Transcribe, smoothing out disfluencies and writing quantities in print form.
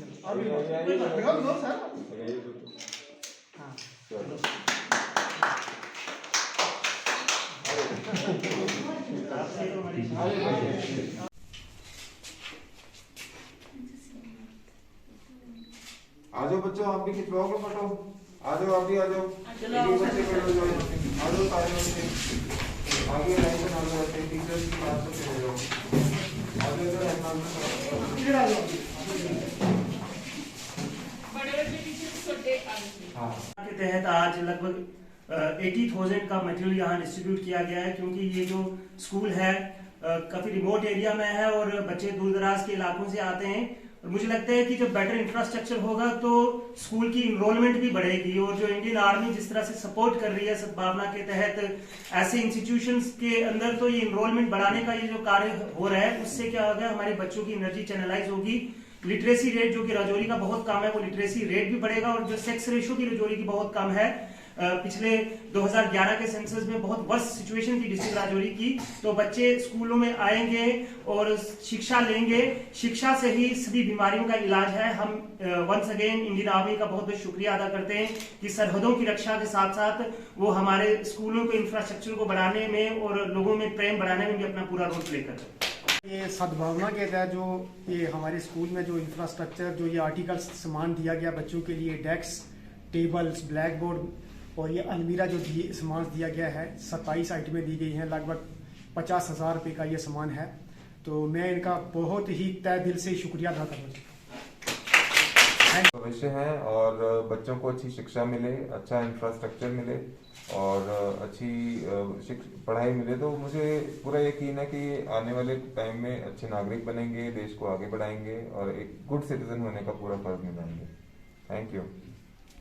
आ जाओ बच्चों, आप भी खिंचवाओगे फोटो। आ जाओ, आप भी आ जाओ। बच्चे खड़े हो जाओ, आ जाओ सारे बच्चे आगे लाइन बना लो, बच्चे टीचर्स की बात से चले जाओ। आ जाओ इधर, इधर आ जाओ। बड़े बच्चे पीछे, छोटे आगे। हाँ, के तहत आज लगभग 80,000 का मटेरियल यहाँ डिस्ट्रीब्यूट किया गया है, क्योंकि ये जो स्कूल है काफी रिमोट एरिया में है और बच्चे दूर दराज के इलाकों से आते हैं। और मुझे लगता है कि जब बेटर इंफ्रास्ट्रक्चर होगा तो स्कूल की इनरोलमेंट भी बढ़ेगी, और जो इंडियन आर्मी जिस तरह से सपोर्ट कर रही है सद्भावना के तहत ऐसे इंस्टीट्यूशंस के अंदर, तो ये इनरोलमेंट बढ़ाने का ये जो कार्य हो रहा है उससे क्या होगा, हमारे बच्चों की एनर्जी चैनलाइज होगी। लिटरेसी रेट जो कि राजौरी का बहुत कम है, वो लिटरेसी रेट भी बढ़ेगा। और जो सेक्स रेशियो की राजौरी की बहुत कम है, पिछले 2011 के सेंसस में बहुत वर्स्ट सिचुएशन थी डिस्ट्रिक्ट राजौरी की। तो बच्चे स्कूलों में आएंगे और शिक्षा लेंगे, शिक्षा से ही सभी बीमारियों का इलाज है। हम वंस अगेन इंडियन आर्मी का बहुत बहुत शुक्रिया अदा करते हैं कि सरहदों की रक्षा के साथ साथ वो हमारे स्कूलों के इंफ्रास्ट्रक्चर को बढ़ाने में और लोगों में प्रेम बढ़ाने में भी अपना पूरा रोल प्ले कर रहे हैं। ये सद्भावना के तहत जो ये हमारे स्कूल में जो इंफ्रास्ट्रक्चर, जो ये आर्टिकल्स सामान दिया गया बच्चों के लिए, डेस्क, टेबल्स, ब्लैक बोर्ड और ये अलमीरा जो सामान दिया गया है, 27 आइटमें दी गई हैं, लगभग 50,000 रुपये का ये सामान है। तो मैं इनका बहुत ही तहे दिल से शुक्रिया अदा करना चाहता हूँ। भविष्य है और बच्चों को अच्छी शिक्षा मिले, अच्छा इंफ्रास्ट्रक्चर मिले और अच्छी पढ़ाई मिले, तो मुझे पूरा यकीन है कि आने वाले टाइम में अच्छे नागरिक बनेंगे, देश को आगे बढ़ाएंगे और एक गुड सिटीजन होने का पूरा फर्ज निभाएंगे। Thank you.